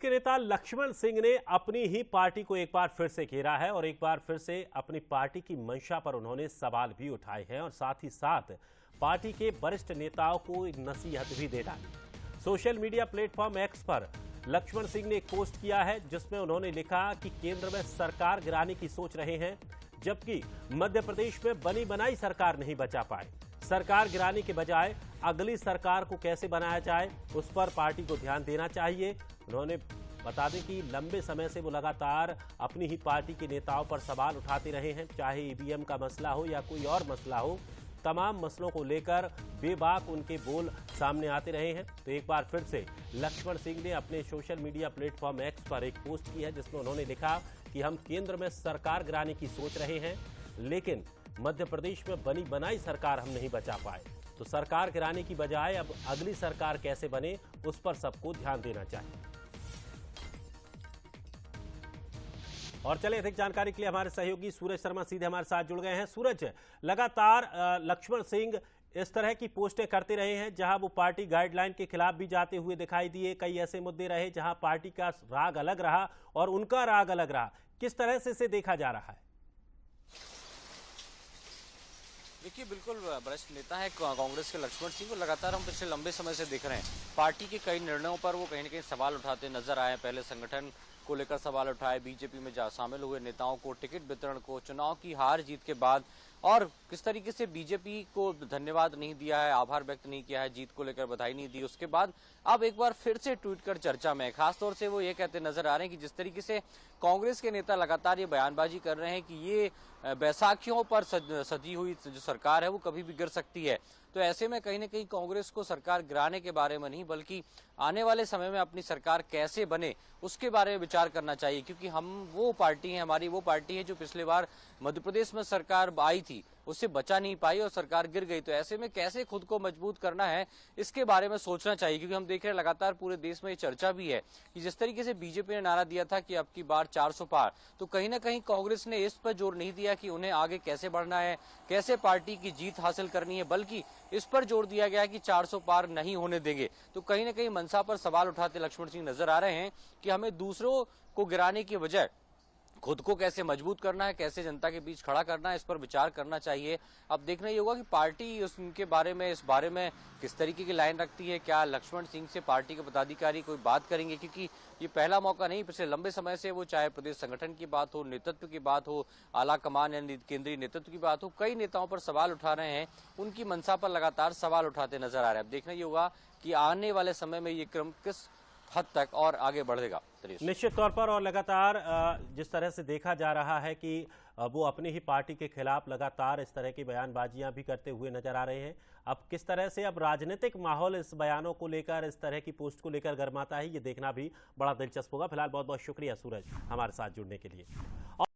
के नेता लक्ष्मण सिंह ने अपनी ही पार्टी को एक बार फिर से घेरा है और एक बार फिर से अपनी पार्टी की मंशा पर उन्होंने सवाल भी उठाए हैं और साथ ही साथ पार्टी के वरिष्ठ नेताओं को नसीहत भी दे डाली। सोशल मीडिया प्लेटफॉर्म एक्स पर लक्ष्मण सिंह ने एक पोस्ट किया है जिसमें उन्होंने लिखा कि केंद्र में सरकार गिराने की सोच रहे हैं, जबकि मध्य प्रदेश में बनी बनाई सरकार नहीं बचा पाए। सरकार गिराने के बजाय अगली सरकार को कैसे बनाया जाए उस पर पार्टी को ध्यान देना चाहिए। उन्होंने बता दें कि लंबे समय से वो लगातार अपनी ही पार्टी के नेताओं पर सवाल उठाते रहे हैं, चाहे ईवीएम का मसला हो या कोई और मसला हो। तमाम मसलों को लेकर बेबाक उनके बोल सामने आते रहे हैं। तो एक बार फिर से लक्ष्मण सिंह ने अपने सोशल मीडिया प्लेटफॉर्म एक्स पर एक पोस्ट की है जिसमें उन्होंने लिखा कि हम केंद्र में सरकार गिराने की सोच रहे हैं, लेकिन मध्य प्रदेश में बनी बनाई सरकार हम नहीं बचा पाए। तो सरकार गिराने की बजाय अब अगली सरकार कैसे बने उस पर सबको ध्यान देना चाहिए। और चले अधिक जानकारी के लिए हमारे सहयोगी सूरज शर्मा सीधे हमारे साथ जुड़ गए हैं। सूरज, लगातार लक्ष्मण सिंह इस तरह की पोस्टें करते रहे हैं जहां वो पार्टी गाइडलाइन के खिलाफ भी जाते हुए दिखाई दिए। कई ऐसे मुद्दे रहे जहां पार्टी का राग अलग रहा और उनका राग अलग रहा। किस तरह से इसे देखा जा रहा है? देखिए, बिल्कुल वरिष्ठ नेता है कांग्रेस के लक्ष्मण सिंह को लगातार हम पिछले लंबे समय से देख रहे हैं। पार्टी के कई निर्णयों पर वो कहीं न कहीं सवाल उठाते नजर आए। पहले संगठन को लेकर सवाल उठाए, बीजेपी में शामिल हुए नेताओं को, टिकट वितरण को, चुनाव की हार जीत के बाद और किस तरीके से बीजेपी को धन्यवाद नहीं दिया है, आभार व्यक्त नहीं किया है, जीत को लेकर बधाई नहीं दी। उसके बाद अब एक बार फिर से ट्वीट कर चर्चा में, खासतौर से वो ये कहते नजर आ रहे हैं कि जिस तरीके से कांग्रेस के नेता लगातार ये बयानबाजी कर रहे हैं कि ये बैसाखियों पर सजी हुई जो सरकार है वो कभी भी गिर सकती है। तो ऐसे में कहीं न कहीं कांग्रेस को सरकार गिराने के बारे में नहीं, बल्कि आने वाले समय में अपनी सरकार कैसे बने उसके बारे में विचार करना चाहिए, क्योंकि हम वो पार्टी है, हमारी वो पार्टी है जो पिछले बार मध्य प्रदेश में सरकार आई थी, उससे बचा नहीं पाई और सरकार गिर गई। तो ऐसे में कैसे खुद को मजबूत करना है इसके बारे में सोचना चाहिए, क्योंकि हम देख रहे हैं लगातार पूरे देश में ये चर्चा भी है कि जिस तरीके से बीजेपी ने नारा दिया था कि अब की बार 400 पार, तो कहीं ना कहीं कांग्रेस ने इस पर जोर नहीं दिया कि उन्हें आगे कैसे बढ़ना है, कैसे पार्टी की जीत हासिल करनी है, बल्कि इस पर जोर दिया गया कि 400 पार नहीं होने देंगे। तो कहीं ना कहीं मनसा पर सवाल उठाते लक्ष्मण सिंह नजर आ रहे हैं कि हमें दूसरों को गिराने की बजाय खुद को कैसे मजबूत करना है, कैसे जनता के बीच खड़ा करना है, इस पर विचार करना चाहिए। अब देखना ये होगा कि पार्टी उनके बारे में, इस बारे में किस तरीके की लाइन रखती है। क्या लक्ष्मण सिंह से पार्टी के पदाधिकारी कोई बात करेंगे, क्योंकि ये पहला मौका नहीं, पिछले लंबे समय से वो चाहे प्रदेश संगठन की बात हो, नेतृत्व की बात हो, आला कमान या केंद्रीय नेतृत्व की बात हो, कई नेताओं पर सवाल उठा रहे हैं, उनकी मंशा पर लगातार सवाल उठाते नजर आ रहे हैं। अब देखना ये होगा कि आने वाले समय में ये क्रम किस हद तक और आगे बढ़ेगा। निश्चित तौर पर, और लगातार जिस तरह से देखा जा रहा है कि वो अपनी ही पार्टी के खिलाफ लगातार इस तरह की बयानबाजियां भी करते हुए नजर आ रहे हैं। अब किस तरह से अब राजनीतिक माहौल इस बयानों को लेकर, इस तरह की पोस्ट को लेकर गर्माता है, ये देखना भी बड़ा दिलचस्प होगा। फिलहाल बहुत बहुत शुक्रिया सूरज हमारे साथ जुड़ने के लिए।